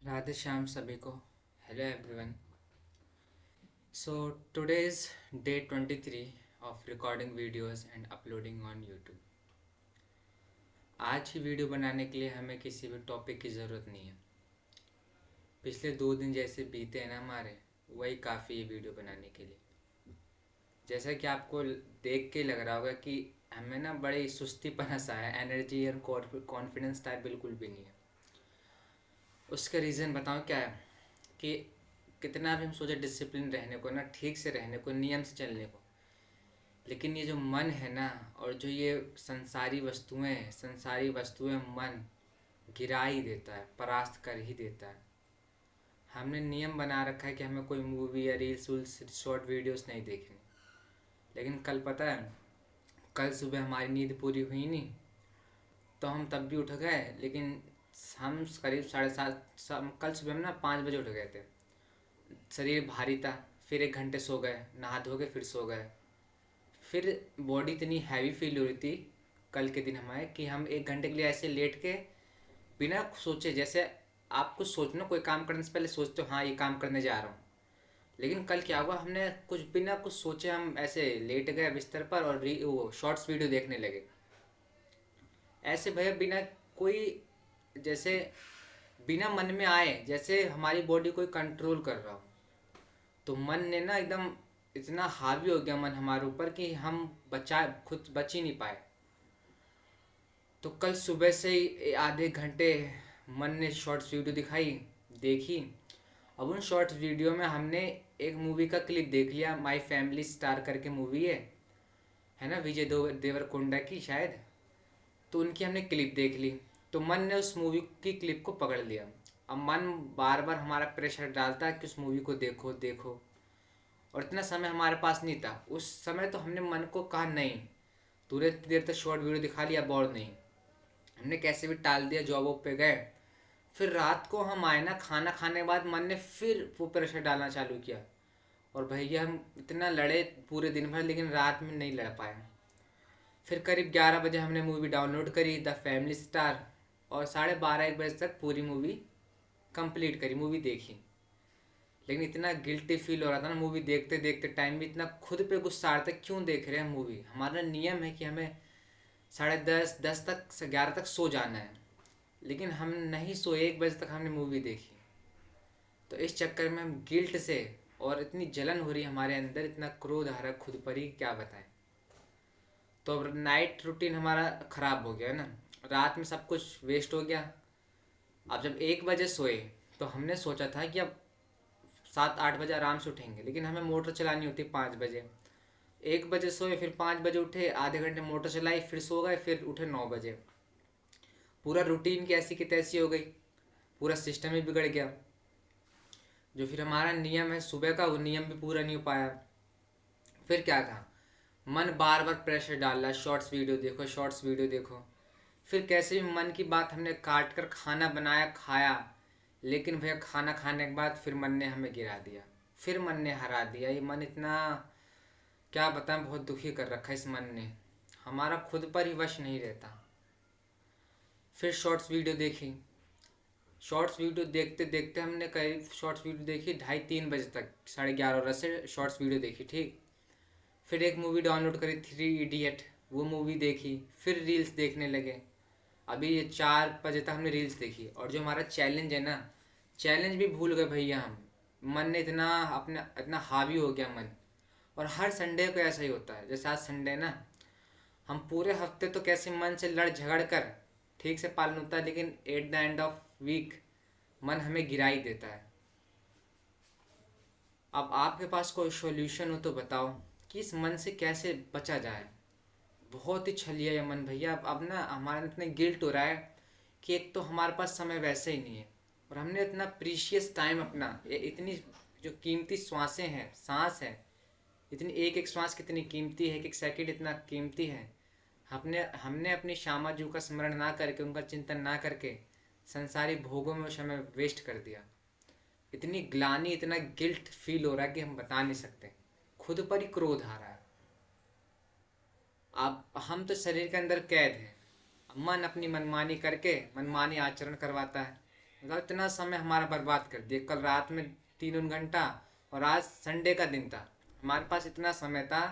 राधे श्याम सभी को। Hello everyone. So today is day 23 of recording videos and uploading on YouTube. आज की video बनाने के लिए हमें किसी भी टॉपिक की ज़रूरत नहीं है। पिछले 2 दिन जैसे बीते हैं ना हमारे, वही काफ़ी है वीडियो बनाने के लिए। जैसा कि आपको देख के लग रहा होगा कि हमें ना बड़े सुस्तीपना सा है, एनर्जी और कॉन्फिडेंस टाइप बिल्कुल भी नहीं है। उसका रीज़न बताऊँ क्या है कि कितना भी हम सोचे डिसिप्लिन रहने को ना, ठीक से रहने को, नियम से चलने को, लेकिन ये जो मन है ना, और जो ये संसारी वस्तुएं मन गिरा ही देता है, परास्त कर ही देता है। हमने नियम बना रखा है कि हमें कोई मूवी या रील्स शॉर्ट वीडियोस नहीं देखनी, लेकिन कल पता है, कल सुबह हमारी नींद पूरी हुई नहीं, तो हम तब भी उठ गए। लेकिन हम करीब 7:30, कल सुबह में ना 5 बजे उठ गए थे। शरीर भारी था, फिर 1 घंटे सो गए, नहा धो के फिर सो गए। फिर बॉडी इतनी हैवी फील हो रही थी कल के दिन हमारे कि हम 1 घंटे के लिए ऐसे लेट के बिना सोचे, जैसे आप कुछ सोचना, कोई काम करने से पहले सोचते हो हाँ ये काम करने जा रहा हूँ, लेकिन कल क्या हुआ, हमने कुछ बिना कुछ सोचे हम ऐसे लेट गए बिस्तर पर और वो शॉर्ट्स वीडियो देखने लगे। ऐसे भैया बिना कोई, जैसे बिना मन में आए, जैसे हमारी बॉडी कोई कंट्रोल कर रहा हो। तो मन ने ना एकदम इतना हावी हो गया मन हमारे ऊपर कि हम बचा खुद बच ही नहीं पाए। तो कल सुबह से ही आधे घंटे मन ने शॉर्ट्स वीडियो देखी। अब उन शॉर्ट्स वीडियो में हमने एक मूवी का क्लिप देख लिया, माय फैमिली स्टार करके मूवी है ना, विजय देवरकोंडा की शायद। तो उनकी हमने क्लिप देख ली, तो मन ने उस मूवी की क्लिप को पकड़ लिया। अब मन बार बार हमारा प्रेशर डालता है कि उस मूवी को देखो देखो, और इतना समय हमारे पास नहीं था उस समय। तो हमने मन को कहा नहीं, तुरंत देर तक शॉर्ट वीडियो दिखा लिया, बोर नहीं। हमने कैसे भी टाल दिया, जॉब वॉब पे गए। फिर रात को हम आए ना, खाना खाने के बाद मन ने फिर वो प्रेशर डालना चालू किया। और भैया हम इतना लड़े पूरे दिन भर, लेकिन रात में नहीं लड़ पाए। फिर करीब 11 बजे हमने मूवी डाउनलोड करी, द फैमिली स्टार, और 12:30 1 बजे तक पूरी मूवी कंप्लीट करी, मूवी देखी। लेकिन इतना गिल्टी फील हो रहा था ना मूवी देखते देखते, टाइम भी इतना खुद पे गुस्सा आ रहा था, क्यों देख रहे हैं मूवी। हमारा नियम है कि हमें 10:30 10 तक से 11 तक सो जाना है, लेकिन हम नहीं सोए, 1 बजे तक हमने मूवी देखी। तो इस चक्कर में हम गिल्ट से, और इतनी जलन हो रही है हमारे अंदर, इतना क्रोध आ रहा है खुद पर ही, क्या बताएं। तो अब नाइट रूटीन हमारा ख़राब हो गया ना, रात में सब कुछ वेस्ट हो गया। अब जब 1 बजे सोए, तो हमने सोचा था कि अब 7 8 बजे आराम से उठेंगे, लेकिन हमें मोटर चलानी होती 5 बजे। 1 बजे सोए, फिर 5 बजे उठे, आधे घंटे मोटर चलाई, फिर सो गए, फिर उठे 9 बजे। पूरा रूटीन की ऐसी की तैसी हो गई, पूरा सिस्टम ही बिगड़ गया। जो फिर हमारा नियम है सुबह का, वो नियम भी पूरा नहीं हो पाया। फिर क्या था, मन बार बार प्रेशर डाल रहा है, शॉर्ट्स वीडियो देखो, शॉर्ट्स वीडियो देखो। फिर कैसे भी मन की बात हमने काट कर खाना बनाया, खाया। लेकिन भैया खाना खाने के बाद फिर मन ने हमें गिरा दिया, फिर मन ने हरा दिया। ये मन इतना, क्या बताएं, बहुत दुखी कर रखा है इस मन ने, हमारा खुद पर ही वश नहीं रहता। फिर शॉर्ट्स वीडियो देखी। शॉर्ट्स वीडियो देखते देखते हमने करीब शॉर्ट्स वीडियो देखी 2:30 3 बजे तक, 11:30 से शॉर्ट्स वीडियो देखी, ठीक। फिर एक मूवी डाउनलोड करी, 3 इडियट, वो मूवी देखी। फिर रील्स देखने लगे। अभी ये 4 बजे तक हमने रील्स देखी। और जो हमारा चैलेंज है ना, चैलेंज भी भूल गए भैया हम। मन ने इतना अपना इतना हावी हो गया मन। और हर संडे को ऐसा ही होता है, जैसे आज संडे ना, हम पूरे हफ्ते तो कैसे मन से लड़ झगड़ कर ठीक से पालन होता है, लेकिन at the end of week मन हमें गिरा ही देता है। अब आपके पास कोई सॉल्यूशन हो तो बताओ कि इस मन से कैसे बचा जाए। बहुत ही छलिया है मन भैया। अब ना हमारे इतने गिल्ट हो रहा है कि एक तो हमारे पास समय वैसे ही नहीं है, और हमने इतना प्रीशियस टाइम अपना, इतनी जो कीमती श्वासें हैं, सांस है, इतनी एक एक श्वास कितनी कीमती है, एक एक सेकंड इतना कीमती है। हमने हमने अपनी श्यामा जी का स्मरण ना करके, उनका चिंतन ना करके संसारी भोगों में उस समय वेस्ट कर दिया। इतनी ग्लानि, इतना गिल्ट फील हो रहा है कि हम बता नहीं सकते। खुद पर ही क्रोध आ रहा है। अब हम तो शरीर के अंदर कैद हैं, मन अपनी मनमानी करके मनमानी आचरण करवाता है। मतलब इतना समय हमारा बर्बाद कर दिया। कल रात में 3 घंटा, और आज संडे का दिन था, हमारे पास इतना समय था,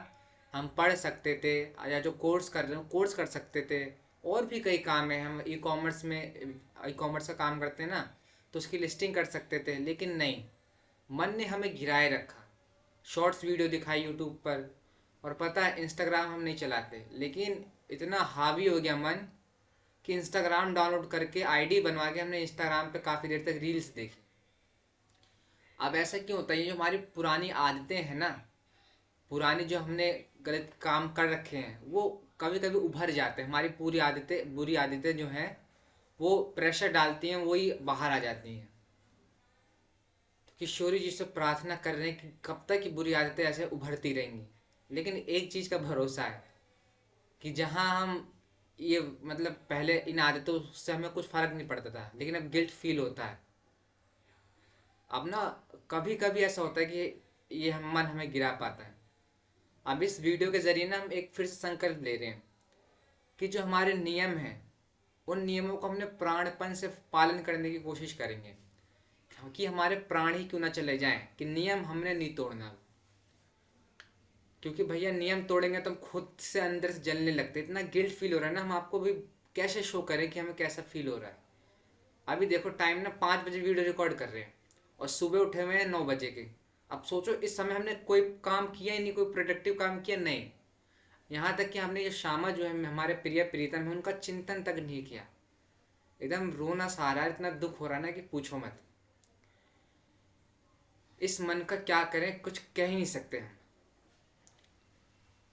हम पढ़ सकते थे, या जो कोर्स कर रहे हो कोर्स कर सकते थे। और भी कई काम है, हम ई कॉमर्स का काम करते हैं ना, तो उसकी लिस्टिंग कर सकते थे, लेकिन नहीं, मन ने हमें घिराए रखा। शॉर्ट्स वीडियो दिखाई यूट्यूब पर, और पता है इंस्टाग्राम हम नहीं चलाते, लेकिन इतना हावी हो गया मन कि इंस्टाग्राम डाउनलोड करके आईडी बनवा के हमने इंस्टाग्राम पे काफ़ी देर तक रील्स देखी। अब ऐसा क्यों होता है? ये जो हमारी पुरानी आदतें हैं ना, पुरानी जो हमने गलत काम कर रखे हैं, वो कभी कभी उभर जाते हैं। हमारी पूरी आदतें, बुरी आदतें जो हैं, वो प्रेशर डालती हैं, वही बाहर आ जाती हैं। तो किशोरी जी से प्रार्थना कर रहे हैं कि कब तक की बुरी आदतें ऐसे उभरती रहेंगी। लेकिन एक चीज़ का भरोसा है कि जहाँ हम ये मतलब पहले इन आदतों से हमें कुछ फर्क नहीं पड़ता था, लेकिन अब गिल्ट फील होता है। अब ना कभी कभी ऐसा होता है कि ये मन हमें गिरा पाता है। अब इस वीडियो के जरिए ना हम एक फिर से संकल्प ले रहे हैं कि जो हमारे नियम हैं, उन नियमों को हमने प्राणपण से पालन करने की कोशिश करेंगे, कि हमारे प्राण ही क्यों ना चले जाएं, कि नियम हमने नहीं तोड़ना। क्योंकि भैया नियम तोड़ेंगे तो हम खुद से अंदर से जलने लगते, इतना गिल्ट फील हो रहा है ना, हम आपको भी कैसे शो करें कि हमें कैसा फील हो रहा है। अभी देखो टाइम ना 5 बजे वीडियो रिकॉर्ड कर रहे हैं, और सुबह उठे हुए हैं 9 बजे के। अब सोचो इस समय हमने कोई काम किया ही नहीं, कोई प्रोडक्टिव काम किया नहीं। यहाँ तक कि हमने ये श्यामा जो है हमारे प्रिय प्रीतम है, उनका चिंतन तक नहीं किया। एकदम रोना सा आ रहा है, इतना दुख हो रहा है ना कि पूछो मत। इस मन का क्या करें, कुछ कह ही नहीं सकते हम।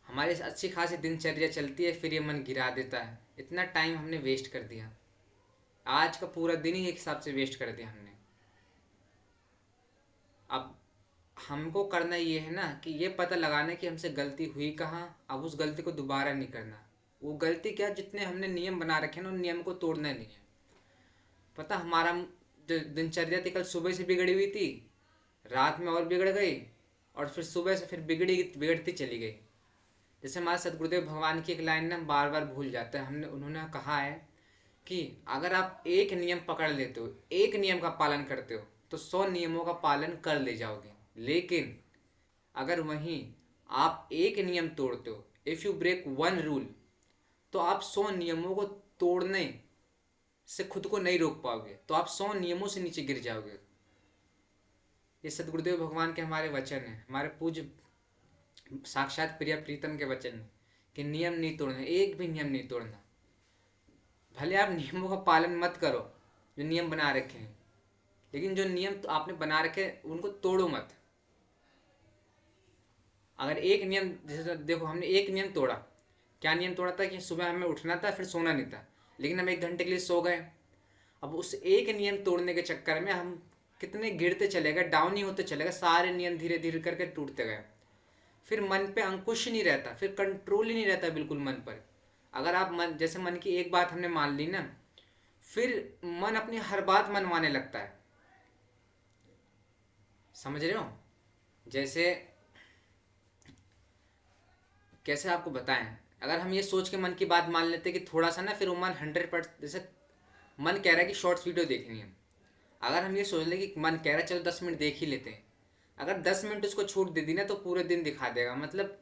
हमारी अच्छी खासी दिनचर्या चलती है, फिर ये मन गिरा देता है। इतना टाइम हमने वेस्ट कर दिया, आज का पूरा दिन ही एक हिसाब से वेस्ट कर दिया हमने। अब हमको करना ये है ना कि ये पता लगाना कि हमसे गलती हुई कहाँ, अब उस गलती को दोबारा नहीं करना। वो गलती क्या, जितने हमने नियम बना रखे हैं ना, उन नियम को तोड़ना नहीं है। पता हमारा जो दिनचर्या थी, कल सुबह से बिगड़ी हुई थी, रात में और बिगड़ गई, और फिर सुबह से फिर बिगड़ती चली गई। जैसे हमारे सदगुरुदेव भगवान की एक लाइन ना हम बार बार भूल जाते हैं। उन्होंने कहा है कि अगर आप एक नियम पकड़ लेते हो, एक नियम का पालन करते हो, तो 100 नियमों का पालन कर ले जाओगे। लेकिन अगर वहीं आप एक नियम तोड़ते हो, if you break one rule, तो आप 100 नियमों को तोड़ने से खुद को नहीं रोक पाओगे, तो आप 100 नियमों से नीचे गिर जाओगे। ये सदगुरुदेव भगवान के हमारे वचन हैं, हमारे पूज्य साक्षात प्रिय प्रीतम के वचन हैं कि नियम नहीं तोड़ना, एक भी नियम नहीं तोड़ना। भले आप नियमों का पालन मत करो जो नियम बना रखे हैं, लेकिन जो नियम तो आपने बना रखे उनको तोड़ो मत। अगर एक नियम, जैसे देखो हमने एक नियम तोड़ा, क्या नियम तोड़ा था कि सुबह हमें उठना था, फिर सोना नहीं था, लेकिन हम 1 घंटे के लिए सो गए। अब उस एक नियम तोड़ने के चक्कर में हम कितने गिरते चले गए, डाउन ही होते चले गए, सारे नियम धीरे धीरे करके टूटते गए। फिर मन पे अंकुश ही नहीं रहता, फिर कंट्रोल ही नहीं रहता बिल्कुल मन पर। अगर आप मन, जैसे मन की एक बात हमने मान ली ना, फिर मन अपनी हर बात मनवाने लगता है। समझ रहे हो? जैसे कैसे आपको बताएं, अगर हम ये सोच के मन की बात मान लेते कि थोड़ा सा ना, फिर वो मन 100%, जैसे मन कह रहा है कि शॉर्ट्स वीडियो देखनी है, अगर हम ये सोच लें कि मन कह रहा है चलो 10 मिनट देख ही लेते हैं, अगर 10 मिनट उसको छूट दे दी ना, तो पूरे दिन दिखा देगा। मतलब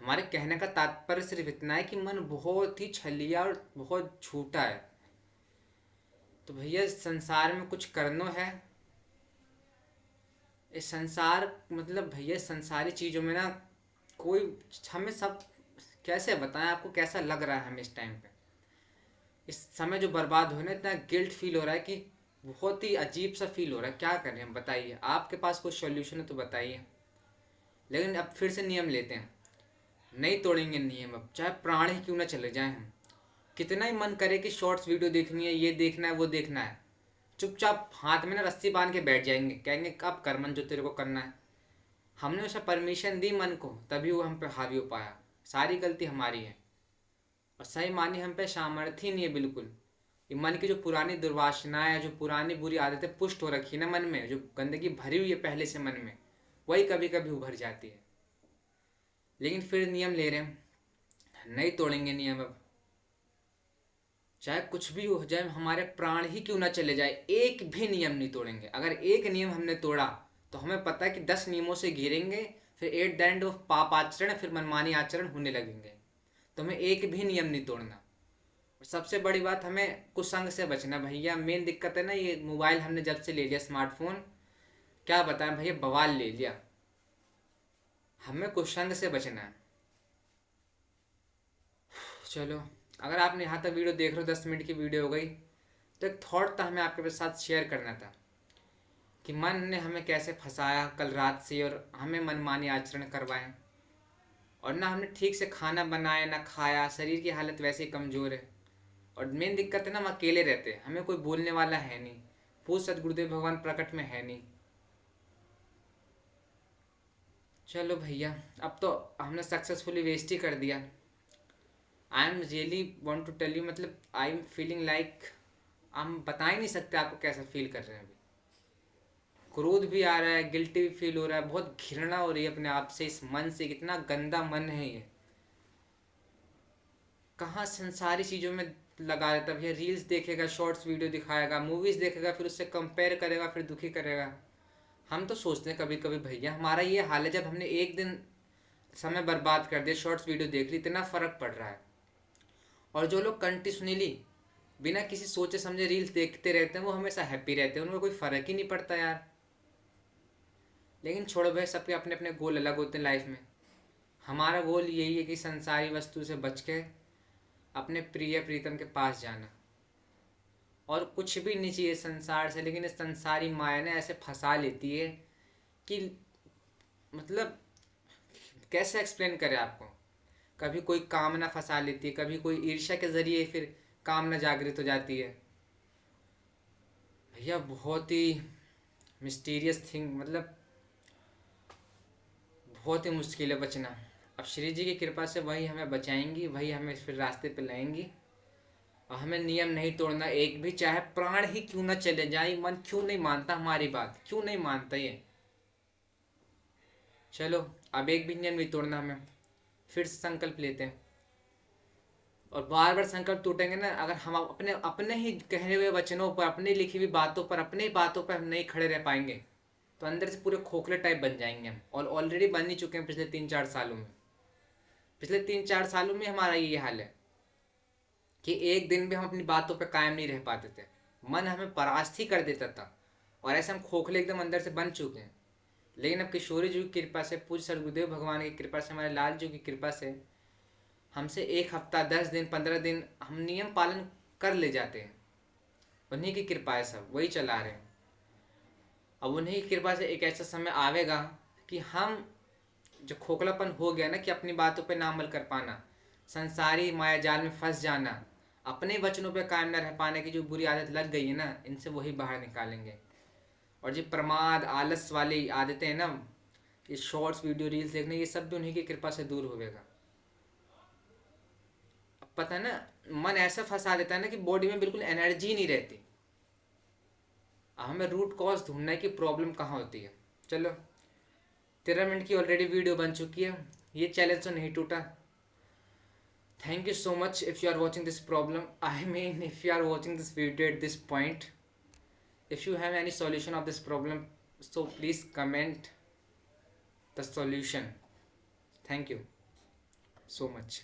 हमारे कहने का तात्पर्य सिर्फ इतना है कि मन बहुत ही छलिया और बहुत झूठा है। तो भैया इस संसार में कुछ करना है, इस संसार मतलब भैया संसारी चीज़ों में ना कोई, हमें सब कैसे बताएं आपको कैसा लग रहा है हमें इस टाइम पे। इस समय जो बर्बाद हो ना, इतना गिल्ट फील हो रहा है कि बहुत ही अजीब सा फील हो रहा है। क्या करें हम, बताइए, आपके पास कोई सॉल्यूशन है तो बताइए। लेकिन अब फिर से नियम लेते हैं, नहीं तोड़ेंगे नियम, अब चाहे प्राण ही क्यों ना चले जाएं हम। कितना ही मन करे कि शॉर्ट्स वीडियो देखनी है, ये देखना है, वो देखना है, चुपचाप हाथ में ना रस्सी बांध के बैठ जाएंगे, कहेंगे कब कर मन जो तेरे को करना है। हमने उसे परमिशन दी मन को, तभी वो हम पे हावी हो पाया। सारी गलती हमारी है, और सही मानी हम पे सामर्थ्य ही नहीं है बिल्कुल। ये मन की जो पुरानी दुर्वासनाएं, जो पुरानी बुरी आदतें पुष्ट हो रखी है ना मन में, जो गंदगी भरी हुई है पहले से मन में, वही कभी कभी उभर जाती है। लेकिन फिर नियम ले रहे हैं, नहीं तोड़ेंगे नियम अब। चाहे कुछ भी हो जाए, हमारे प्राण ही क्यों ना चले जाए, एक भी नियम नहीं तोड़ेंगे। अगर एक नियम हमने तोड़ा तो हमें पता है कि 10 नियमों से घिरेंगे, फिर एट द एंड ऑफ पाप आचरण, फिर मनमानी आचरण होने लगेंगे। तो हमें एक भी नियम नहीं तोड़ना। और सबसे बड़ी बात, हमें कुसंग से बचना भैया। मेन दिक्कत है ना, ये मोबाइल हमने जब से ले लिया, स्मार्टफोन, क्या बताएं भैया, बवाल ले लिया। हमें कुसंग से बचना है। चलो, अगर आपने यहाँ तक वीडियो देख रहे हो, 10 मिनट की वीडियो हो गई, तो एक थॉट था हमें आपके साथ शेयर करना था कि मन ने हमें कैसे फंसाया कल रात से, और हमें मनमानी आचरण करवाएं, और ना हमने ठीक से खाना बनाया ना खाया, शरीर की हालत वैसे ही कमज़ोर है। और मेन दिक्कत है ना, हम अकेले रहते हैं, हमें कोई बोलने वाला है नहीं, पूछ सदगुरुदेव भगवान प्रकट में है नहीं। चलो भैया, अब तो हमने सक्सेसफुली वेस्ट ही कर दिया। I am really want to tell you, मतलब आई एम फीलिंग लाइक, हम बता ही नहीं सकते आपको कैसा फील कर रहे हैं अभी। क्रोध भी आ रहा है, गिल्टी भी फील हो रहा है, बहुत घृणा हो रही है अपने आप से, इस मन से। कितना गंदा मन है ये, कहाँ संसारी चीज़ों में लगा रहता है भैया। रील्स देखेगा, शॉर्ट्स वीडियो दिखाएगा, मूवीज़ देखेगा, फिर उससे कंपेयर करेगा, फिर दुखी करेगा। हम तो सोचते हैं कभी कभी भैया, हमारा ये हाल है, जब हमने एक दिन समय बर्बाद कर दिया, शॉर्ट्स वीडियो देख ली, इतना फ़र्क पड़ रहा है। और जो लोग कंटिन्यूसली बिना किसी सोचे समझे रील्स देखते रहते हैं, वो हमेशा हैप्पी रहते हैं, उनको कोई फ़र्क ही नहीं पड़ता यार। लेकिन छोड़ो भाई, सबके अपने अपने गोल अलग होते हैं लाइफ में। हमारा गोल यही है कि संसारी वस्तु से बच के अपने प्रिय प्रीतम के पास जाना, और कुछ भी नहीं चाहिए संसार से। लेकिन इस संसारी माया ने ऐसे फंसा लेती है कि, मतलब कैसे एक्सप्लेन करें आपको। कभी कोई कामना फंसा लेती है, कभी कोई ईर्ष्या के जरिए फिर कामना जागृत हो जाती है। भैया बहुत ही मिस्टीरियस थिंग, मतलब बहुत ही मुश्किल है बचना। अब श्री जी की कृपा से वही हमें बचाएंगी, वही हमें फिर रास्ते पे लाएंगी। और हमें नियम नहीं तोड़ना एक भी, चाहे प्राण ही क्यों ना चले जाए। मन क्यों नहीं मानता हमारी बात, क्यों नहीं मानता ये। चलो, अब एक भी नियम नहीं तोड़ना हमें, फिर से संकल्प लेते हैं। और बार बार संकल्प टूटेंगे ना, अगर हम अपने अपने ही कहे हुए वचनों पर, अपनी लिखी हुई बातों पर, अपनी ही बातों पर हम नहीं खड़े रह पाएंगे, तो अंदर से पूरे खोखले टाइप बन जाएंगे हम। और ऑलरेडी बन ही चुके हैं पिछले 3-4 सालों में। पिछले 3-4 सालों में हमारा ये हाल है कि एक दिन भी हम अपनी बातों पर कायम नहीं रह पाते थे। मन हमें परास्त ही कर देता था, और ऐसे हम खोखले एकदम अंदर से बन चुके हैं। लेकिन अब किशोरी जी की कृपा से, पूज्य सदगुरुदेव भगवान की कृपा से, हमारे लाल जी की कृपा से, हमसे 1 हफ्ता, 10 दिन, 15 दिन हम नियम पालन कर ले जाते हैं। उन्हीं की कृपा है, सब वही चला रहे हैं। अब उन्हीं की कृपा से एक ऐसा समय आवेगा कि हम, जो खोखलापन हो गया ना, कि अपनी बातों पे ना अमल कर पाना, संसारी माया जाल में फंस जाना, अपने वचनों पे कायम न रह पाने की जो बुरी आदत लग गई है ना, इनसे वही बाहर निकालेंगे। और जो प्रमाद आलस वाली आदतें हैं ना, ये शॉर्ट्स वीडियो रील्स देखने, ये सब भी उन्हीं की कृपा से दूर होगा। अब पता है ना, मन ऐसा फंसा देता है ना कि बॉडी में बिल्कुल एनर्जी नहीं रहती। अब हमें रूट कॉज ढूंढना है कि प्रॉब्लम कहाँ होती है। चलो, 13 मिनट की ऑलरेडी वीडियो बन चुकी है, ये चैलेंज तो नहीं टूटा। Thank you so much if you are watching this problem. I mean, if you are watching this video at this point, if you have any solution of this problem, so please comment the solution. Thank you so much.